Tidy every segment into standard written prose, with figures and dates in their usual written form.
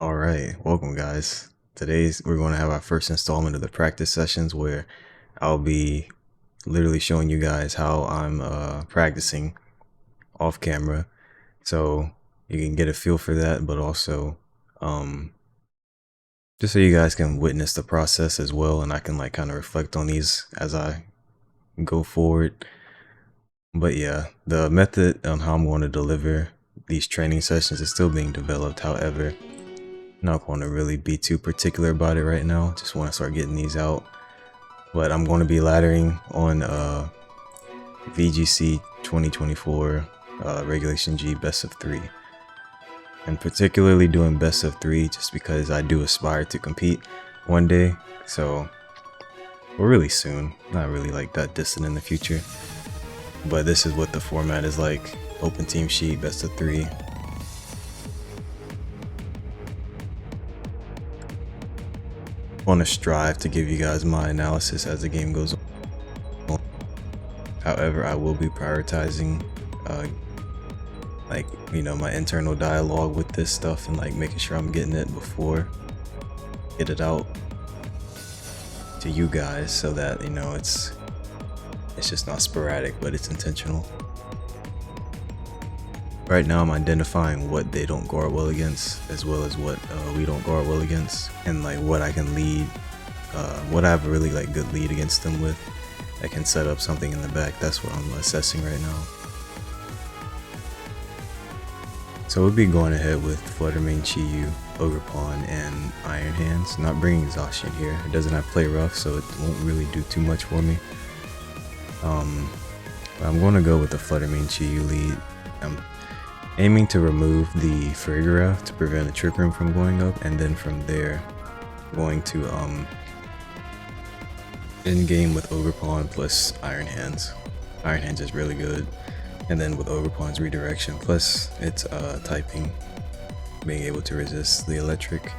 All right, welcome guys. Today's we're going to have our first installment of the practice sessions where I'll be literally showing you guys how I'm practicing off camera, so you can get a feel for that, but also just so you guys can witness the process as well, and I can like kind of reflect on these as I go forward. But yeah, the method on how I'm going to deliver these training sessions is still being developed. However, not going to really be too particular about it right now. Just want to start getting these out. But I'm going to be laddering on VGC 2024 Regulation G Best of 3. And particularly doing Best of 3 just because I do aspire to compete one day. So, well, really soon. Not really like that distant in the future. But this is what the format is like. Open team sheet, Best of 3. Want to strive to give you guys my analysis as the game goes on. However, I will be prioritizing like, you know, my internal dialogue with this stuff and like making sure I'm getting it before get it out to you guys, so that, you know, it's just not sporadic, but it's intentional. Right now I'm identifying what they don't guard well against, as well as what we don't guard well against, and like what I can lead, what I have a really like good lead against them with. I can set up something in the back. That's what I'm assessing right now. So we'll be going ahead with Fluttermane, Chi-Yu, Ogre Pawn, and Iron Hands. Not bringing Zacian here. It doesn't have play rough, so it won't really do too much for me. I'm going to go with the Fluttermane Chi-Yu lead. I'm aiming to remove the Frigora to prevent the Trick Room from going up, and then from there, going to end game with Ogre Pawn plus Iron Hands. Iron Hands is really good. And then with Ogre Pawn's redirection, plus its typing, being able to resist the electric,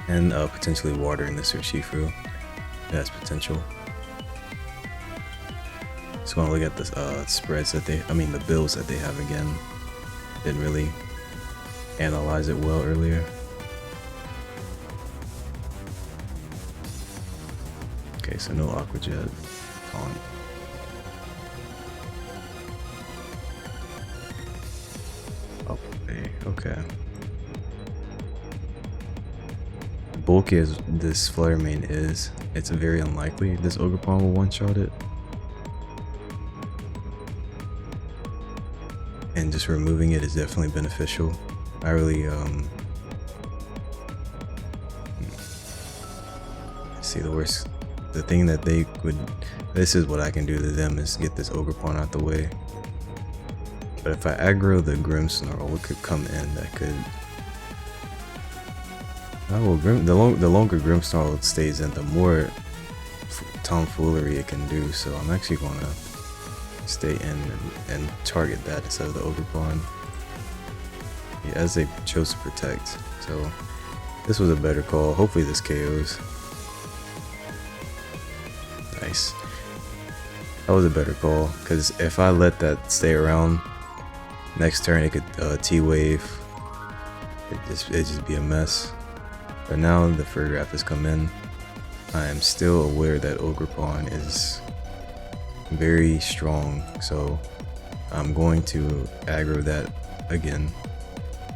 and potentially watering this Urshifu. It has potential. Just want to look at the spreads that the builds that they have again. Didn't really analyze it well earlier. Okay, so no Aqua Jet on. Okay. Bulky as this Fluttermane is, it's very unlikely this Ogre Pawn will one-shot it. And just removing it is definitely beneficial. I really see the thing that they would, this is what I can do to them, is get this Ogre Pawn out the way. But if I aggro the Grimmsnarl, what could come in that could... Oh, well, the longer Grimmsnarl stays in, the more tomfoolery it can do. So I'm actually going to stay in and target that instead of the Ogre Pawn. Yeah, as they chose to protect. So this was a better call. Hopefully this KOs. Nice. That was a better call, because if I let that stay around, next turn it could T-Wave. It'd just be a mess. But now the Furgraph has come in. I am still aware that Ogre Pawn is very strong, so I'm going to aggro that again.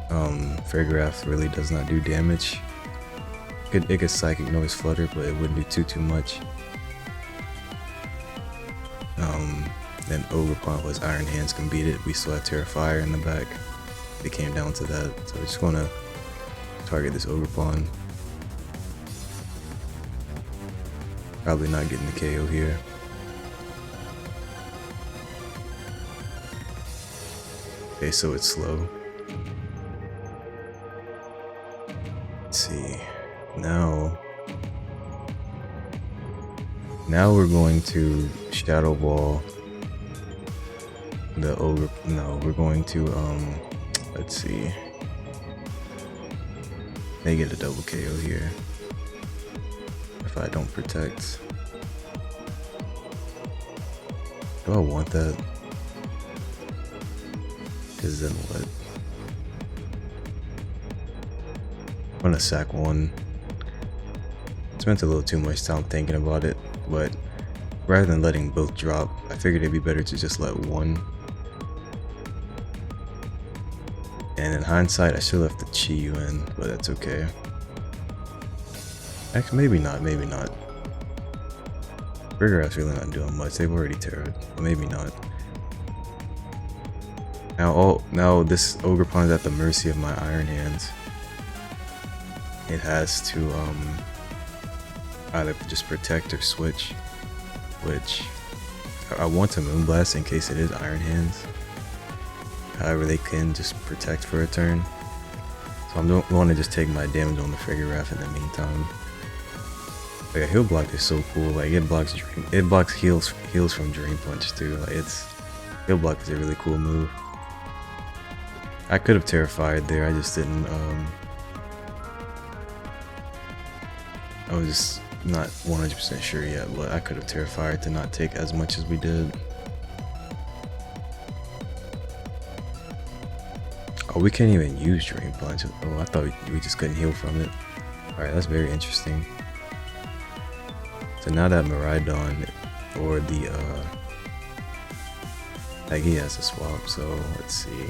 Furgraph really does not do damage. It could Psychic Noise Flutter, but it wouldn't do too much. Then Ogre Pawn plus Iron Hands can beat it. We still have Terrifier in the back. It came down to that, so we're just gonna target this Ogre Pawn. Probably not getting the KO here. Okay, so it's slow. Let's see. Now we're going to Shadow Ball the Ogre. No, we're going to let's see. They get a double KO here if I don't protect. Do I want that? Because then what? gonna sack one. Spent a little too much time thinking about it, but rather than letting both drop, I figured it'd be better to just let one. And in hindsight, I should have left the Chi-Yu in, but that's okay. Actually, maybe not, maybe not. Trigger Rap's really not doing much. They've already terrored, but maybe not. Now this Ogerpon's at the mercy of my Iron Hands. It has to either just protect or switch, which I want to Moonblast in case it is Iron Hands. However, they can just protect for a turn. So I'm going to just take my damage on the Frigger Raft in the meantime. But yeah, Heal Block is so cool. Like it blocks heals from Dream Punch too. Like Heal Block is a really cool move. I could have Terrified there. I just didn't. I was just not 100% sure yet, but I could have Terrified to not take as much as we did. Oh, we can't even use Dream Punch. Oh, I thought we just couldn't heal from it. Alright, that's very interesting. So now that Miraidon or the like he has a swap, so let's see.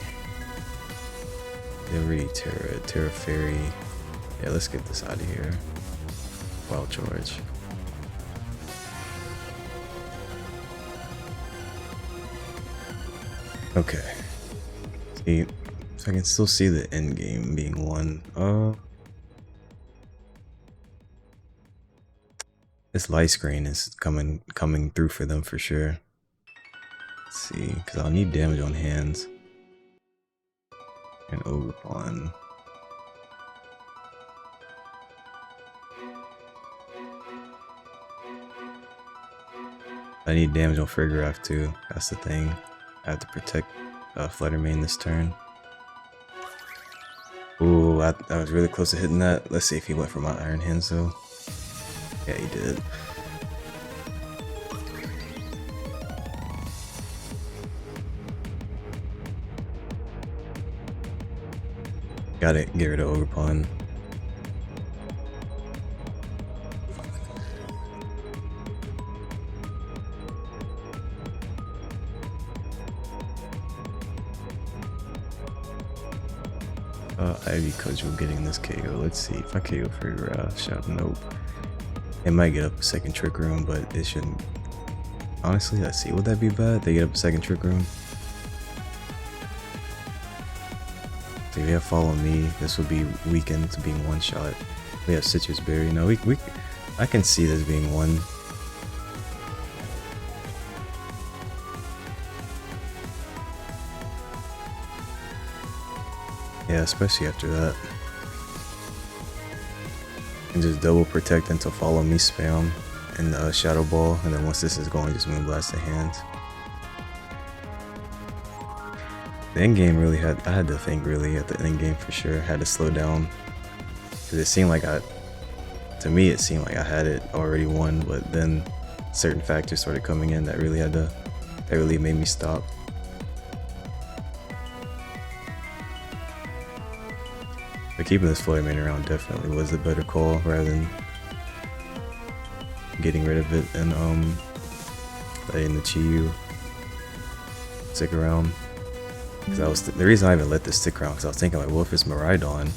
Every Terra Fairy. Yeah, let's get this out of here. Wild Charge. Okay. See, I can still see the end game being won. This light screen is coming through for them for sure. Let's see, because I'll need damage on hands. And Ogerpon. I need damage on Frigger Raft too. That's the thing. I have to protect Fluttermane this turn. Ooh, I was really close to hitting that. Let's see if he went for my Iron Hands though. Yeah, he did. Gotta get rid of Ogerpon. Ivy Cudgel getting this KO. Let's see if I KO for shout. Nope. It might get up a second Trick Room, but it shouldn't. Honestly, let's see. Would that be bad? They get up a second Trick Room. So we have Follow Me. This would be weakened to being one shot. We have Citrus Berry. No, I can see this being one. Yeah, especially after that. And just double protect until Follow Me spam and Shadow Ball, and then once this is going, just Moonblast the hands. The end game really I had to think really at the end game for sure. Had to slow down because it seemed like to me it seemed like I had it already won, but then certain factors started coming in that really made me stop. But keeping this Fluttermane around definitely was the better call rather than getting rid of it and letting the Chi-Yu stick around. Because that was the reason I even let this stick around, because I was thinking like, well, if it's Miraidon,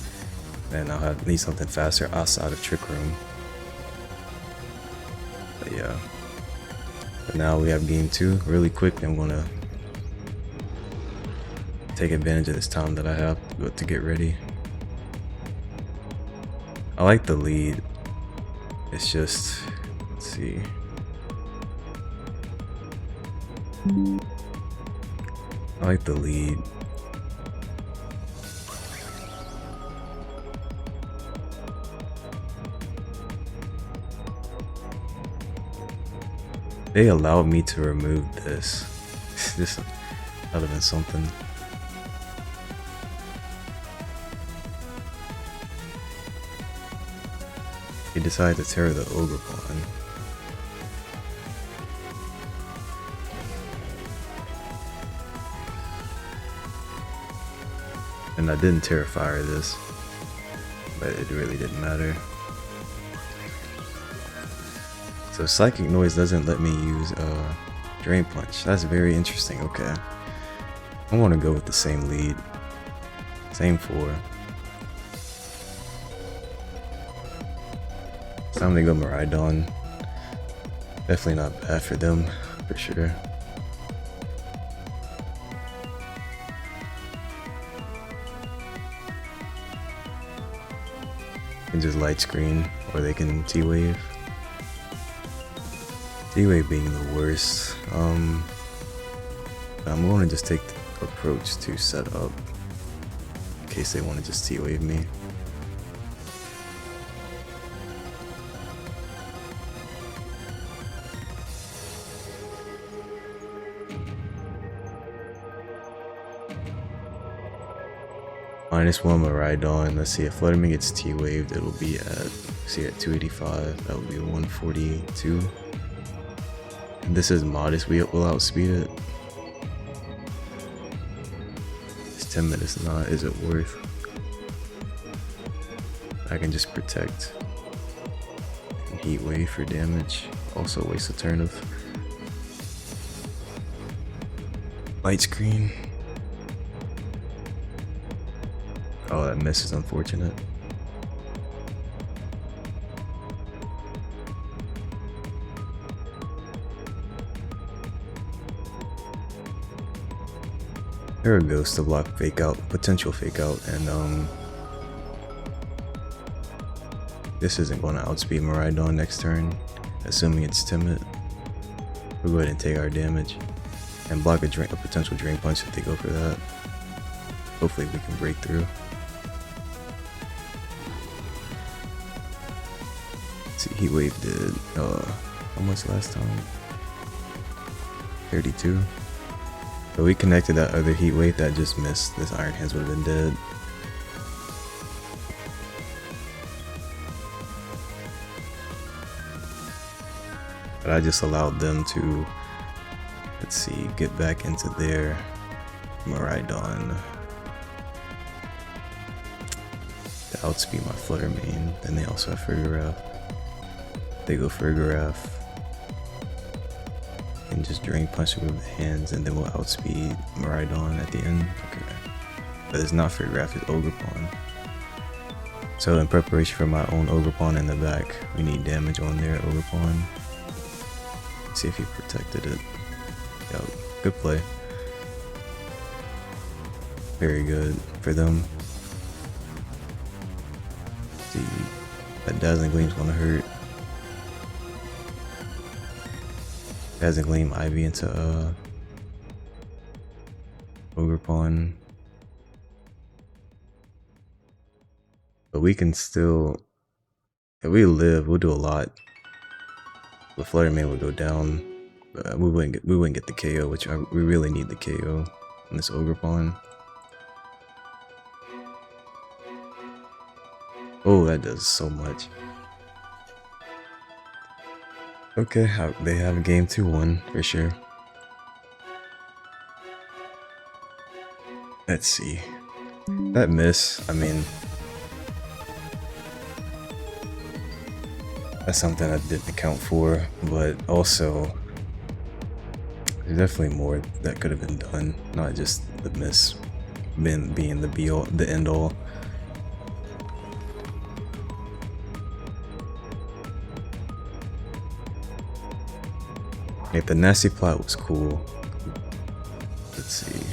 then I'll need something faster outside of Trick Room. But yeah. But now we have game 2 really quick. I'm gonna take advantage of this time that I have to get ready. I like the lead. It's just, let's see. I like the lead. They allowed me to remove this. This would have been something. He decided to tear the Ogerpon. And I didn't Terra Fire this. but it really didn't matter. So Psychic Noise doesn't let me use Drain Punch. That's very interesting. Okay, I want to go with the same lead, same 4. It's time to go Miraidon. Definitely not bad for them, for sure. Can just Light Screen, or they can T-Wave. T-Wave being the worst. I'm going to just take the approach to set up in case they want to just T-Wave me. -1 Miraidon. Let's see, if Fluttermane gets T-Waved, it'll be at, see, at 285. That would be 142. And this is modest. We will outspeed it. This 10 minutes not. Is it worth? I can just protect and Heat Wave for damage. Also waste a turn of Light Screen. Oh, that miss is unfortunate. There are ghosts to block fake out, potential fake out, and this isn't going to outspeed Miraidon next turn, assuming it's timid. We'll go ahead and take our damage and block a potential Drain Punch if they go for that. Hopefully we can break through. See, Heat Wave did how much last time? 32. So we connected that other Heat Wave that just missed. This Iron Hands would have been dead. But I just allowed them to, let's see, get back into their Miraidon to outspeed my Fluttermane. Then they also have Fergaraf. They go Fergaraf and just Drain Punch with the hands, and then we'll outspeed Miraidon at the end. Okay, but it's not Fergaraf, it's Ogerpon. So in preparation for my own Ogerpon in the back, we need damage on their Ogerpon. See if he protected it. Yo, good play. Very good for them. See, that Dazzling Gleam's gonna hurt. Dazzling Gleam Ivy into Ogerpon. But we can still, if we live, we'll do a lot. The Fluttermane would go down, but we wouldn't get the KO, which we really need the KO on this Ogerpon. Oh, that does so much. Okay, they have game 2-1 for sure. Let's see. That miss, I mean, that's something I didn't account for, but also there's definitely more that could have been done, not just the miss being the be-all, the end-all. Like, the nasty plot was cool. Let's see.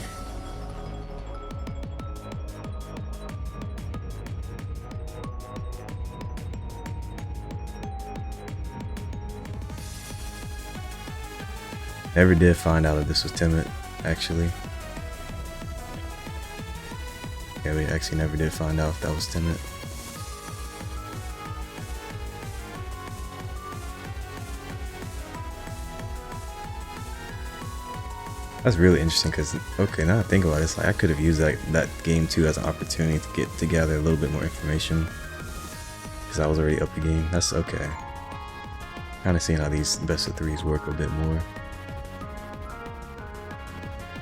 Never did find out if this was timid, actually. Yeah, we actually never did find out if that was timid. That's really interesting because, okay, now I think about it, it's like I could have used that game 2 as an opportunity to gather a little bit more information because I was already up the game. That's okay. Kind of seeing how these best of 3s work a bit more.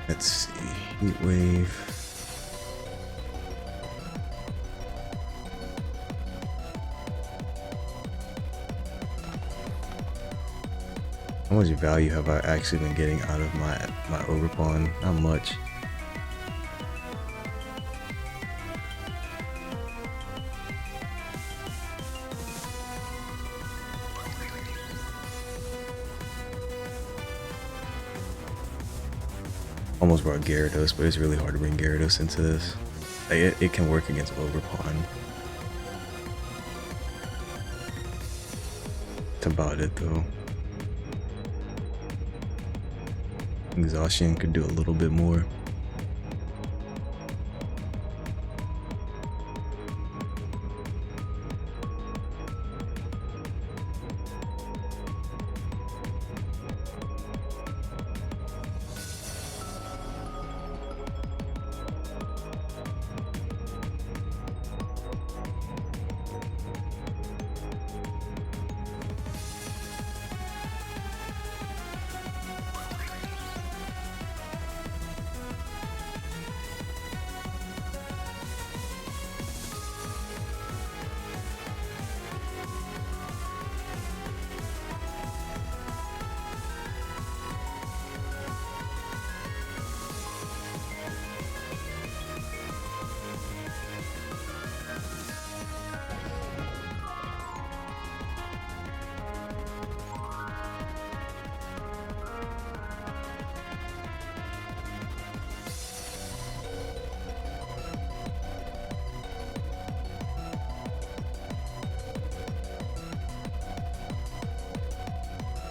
Let's see, Heat Wave. How much value have I actually been getting out of my overpawn? Not much. Almost brought Gyarados, but it's really hard to bring Gyarados into this. Like it can work against overpawn. That's about it though. Exhaustion could do a little bit more.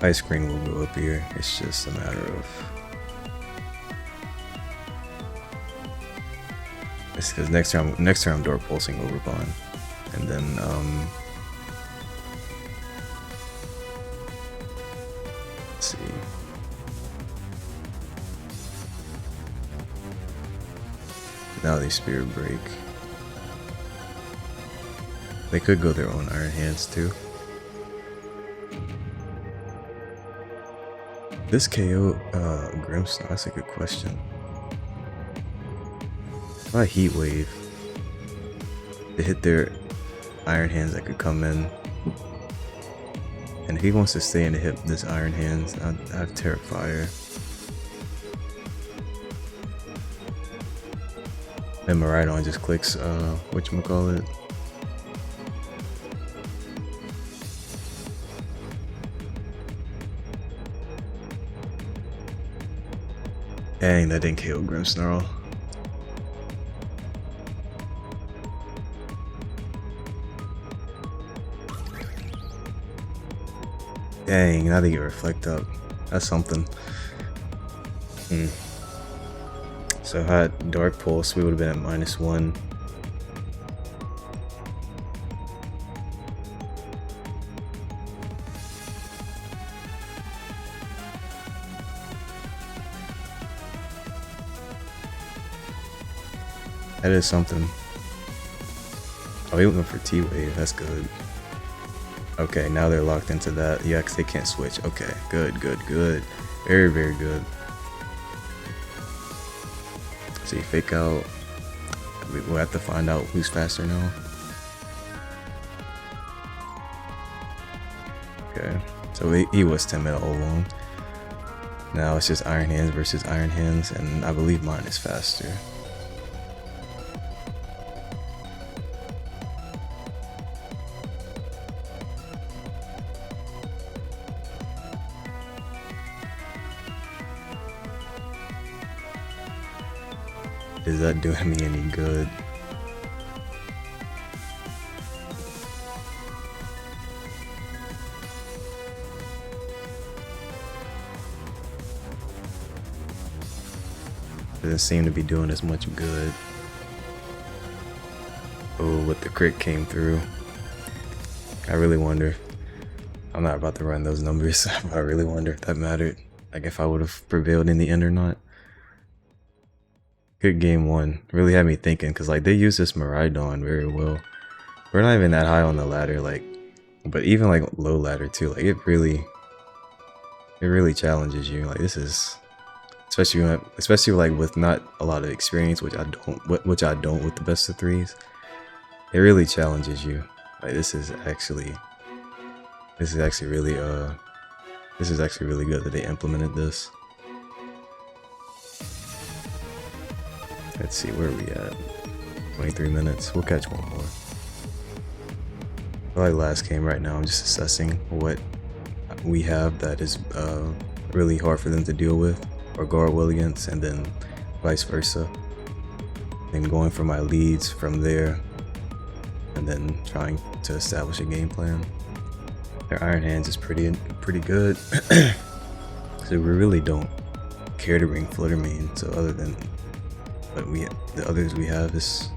Ice cream will go up here. It's just a matter of. It's because next turn I'm door pulsing overpawn, and then let's see. Now they spirit break. They could go their own Iron Hands too. This KO Grimmsnarl, that's a good question. If I Heat Wave to hit their Iron Hands that could come in, and if he wants to stay in to hit this Iron Hands, I have Terrifier. And Miraidon just clicks whatchamacallit. Dang, that didn't KO Grimmsnarl. Dang, now they get Reflect up. That's something. So if I had Dark Pulse, we would have been at -1. That is something. Oh, he went for T-Wave. That's good. Okay, now they're locked into that. Yeah, because they can't switch. Okay, good, good, good. Very, very good. See, fake out. We'll have to find out who's faster now. Okay, so he was timid all along. Now it's just Iron Hands versus Iron Hands, and I believe mine is faster. Is that doing me any good? Doesn't seem to be doing as much good. Oh, but the crit came through. I really wonder. I'm not about to run those numbers. I really wonder if that mattered. Like if I would have prevailed in the end or not. Good game one. Really had me thinking, because like they use this Miraidon very well. We're not even that high on the ladder, like, but even like low ladder too. Like it really challenges you. Like this is, especially like with not a lot of experience, which I don't with the best of threes. It really challenges you. Like this is actually really This is actually really good that they implemented this. Let's see, where are we at? 23 minutes. We'll catch one more. I like last game right now. I'm just assessing what we have that is really hard for them to deal with or guard well against, and then vice versa. And going for my leads from there, and then trying to establish a game plan. Their Iron Hands is pretty good. So we really don't care to bring Flutter Main. So other than what the others we have, this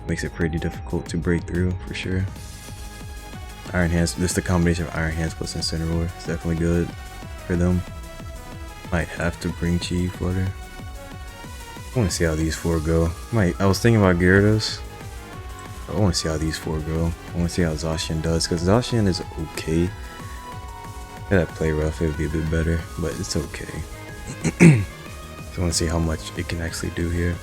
makes it pretty difficult to break through for sure. Iron Hands, just the combination of Iron Hands plus Incineroar is definitely good for them. Might have to bring Chi Flutter. I want to see how these four go. I was thinking about Gyarados. I want to see how these four go. I want to see how Zacian does, because Zacian is okay. If that play rough, it would be a bit better, but it's okay. So I want to see how much it can actually do here.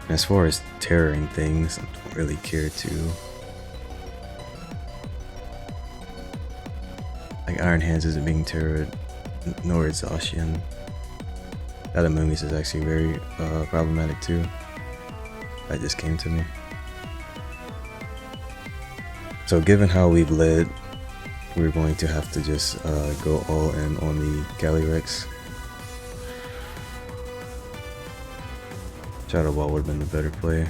As far as terroring things, I don't really care to. Like Iron Hands isn't being terrored, nor is Zacian. That Amoonguss is actually very problematic too. That just came to me. So given how we've led, we're going to have to just go all in on the Calyrex. Shadow Ball would have been the better play.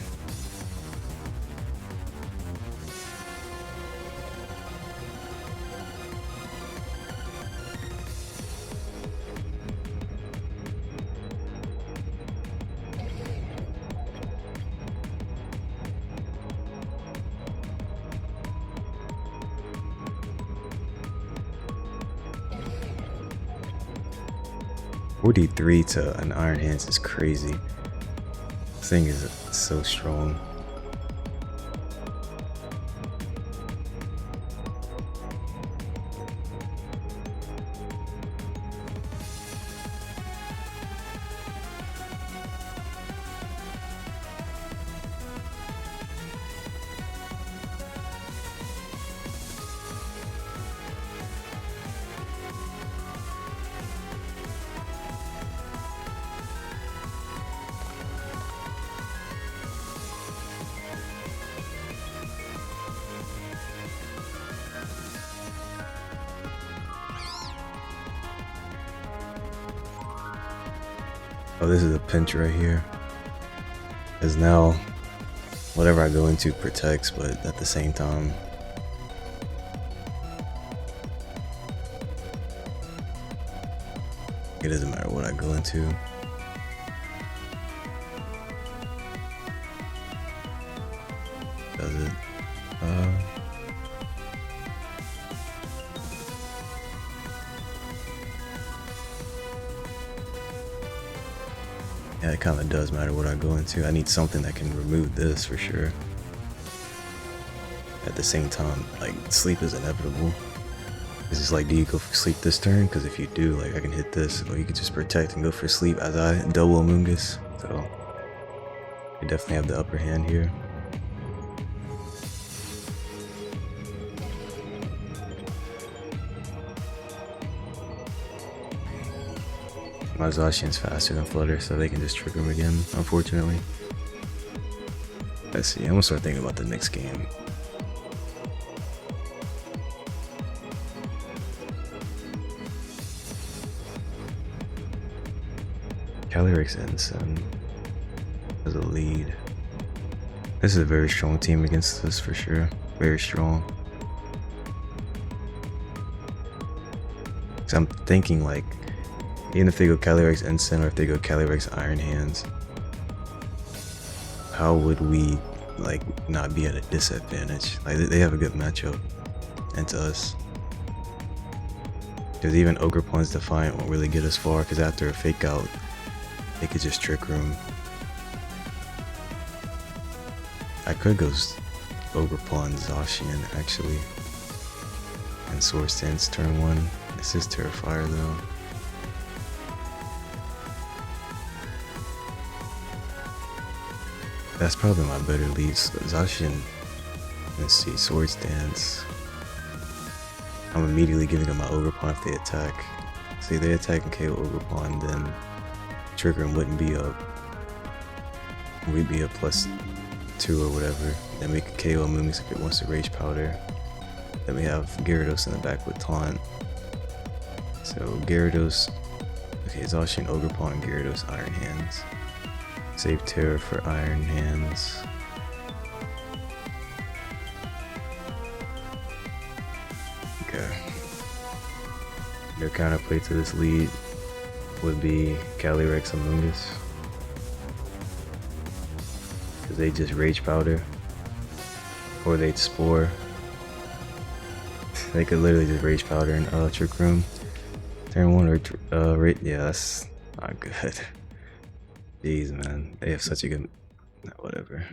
.43 to an Iron Hands is crazy. This thing is so strong. Oh, this is a pinch right here. Because now, whatever I go into protects, but at the same time, it doesn't matter what I go into. Does it? Yeah, it kind of does matter what I go into. I need something that can remove this for sure. At the same time, like, sleep is inevitable. It's just like, do you go for sleep this turn? Because if you do, like, I can hit this, or you can just protect and go for sleep as I double Amoonguss. So, you definitely have the upper hand here. My Zacian's faster than Flutter, so they can just trigger him again, unfortunately. Let's see, I'm gonna start thinking about the next game. Calyrex Ensign as a lead. This is a very strong team against us for sure. Very strong. So I'm thinking, like, even if they go Calyrex Ensign or if they go Calyrex Iron Hands, how would we, like, not be at a disadvantage? Like, they have a good matchup into us. Because even Ogerpon's Defiant won't really get us far, because after a fake out, they could just trick room. I could go Ogerpon Zacian actually, and Swords Dance turn 1. This is Terrifier though. That's probably my better leads. Zacian, let's see, Sword Stance. I'm immediately giving them my Overpawn if they attack. See, they attack and KO Overpawn, then triggering wouldn't be up. We'd be a +2 or whatever. Then we could KO Moomies if it wants to Rage Powder. Then we have Gyarados in the back with Taunt. So Gyarados, okay, Zacian, Overpawn, Gyarados, Iron Hands. Save Terra for Iron Hands. Okay. Their counterplay to this lead would be Calyrex Amoonguss. Because they just Rage Powder. Or they'd Spore. They could literally just Rage Powder in Trick Room. Turn 1 or yeah, that's not good. Jeez, man, they have such a good. Whatever,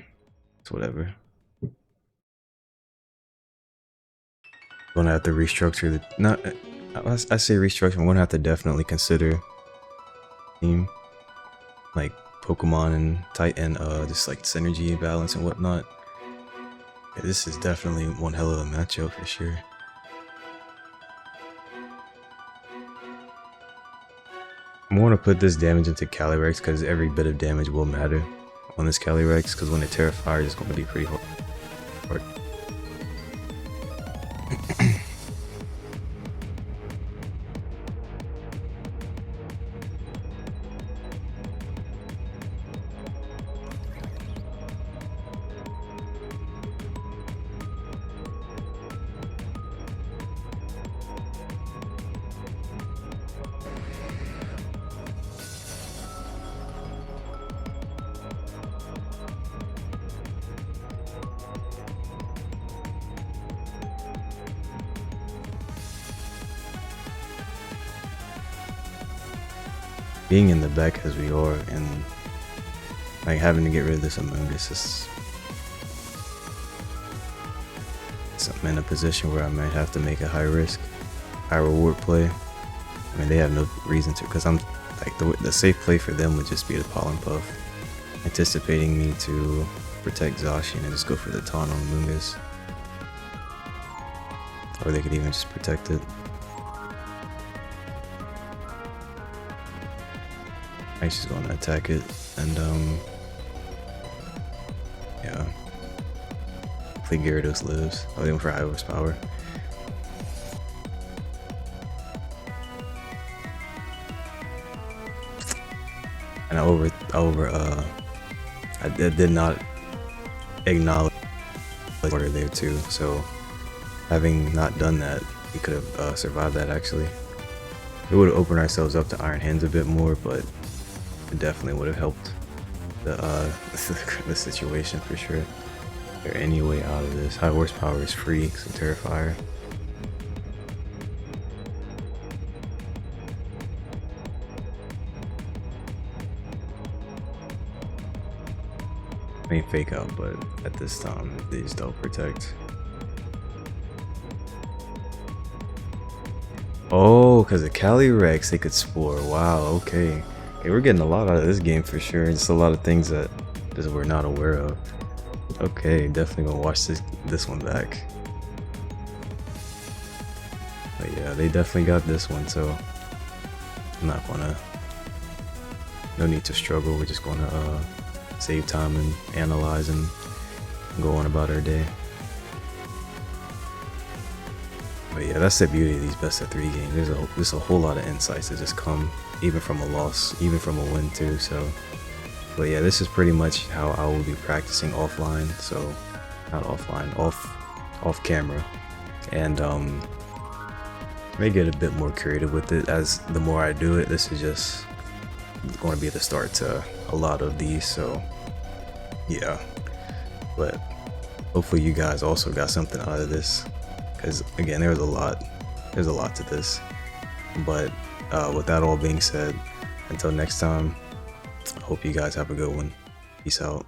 it's whatever. Gonna have to restructure the. Not, I say restructure. I'm gonna have to definitely consider team, like Pokemon and Titan, just like synergy and balance and whatnot. Yeah, this is definitely one hell of a matchup for sure. I want to put this damage into Calyrex because every bit of damage will matter on this Calyrex, because when it Terra Fires, it's going to be pretty hard. Being in the back as we are, and like having to get rid of this Amoonguss, I'm in a position where I might have to make a high risk, high reward play. I mean, they have no reason to, because I'm like the safe play for them would just be the Pollen Puff, anticipating me to protect Zacian and just go for the taunt on Amoonguss, or they could even just protect it. I'm just going to attack it, and yeah, hopefully Gyarados lives. I went for high horsepower. And I did not acknowledge the order there too, so having not done that, we could have survived that actually. We would have opened ourselves up to Iron Hands a bit more, but it definitely would have helped the situation for sure. Is there any way out of this? High horsepower is free, so Terrifier. I mean, fake out, but at this time they just don't protect. Oh, because of Calyrex they could Spore. Wow, okay. Okay, we're getting a lot out of this game for sure. Just a lot of things that we're not aware of. Okay, definitely gonna watch this one back. But yeah, they definitely got this one, so I'm not gonna. No need to struggle. We're just gonna save time and analyze and go on about our day. But yeah, that's the beauty of these best of 3 games. There's a whole lot of insights that just come even from a loss, even from a win too. So, but yeah, this is pretty much how I will be practicing offline. So, not offline, off camera, and may get a bit more creative with it as the more I do it. This is just going to be the start to a lot of these. So, yeah, but hopefully you guys also got something out of this. Because again, there's a lot to this. But with that all being said, until next time, I hope you guys have a good one. Peace out.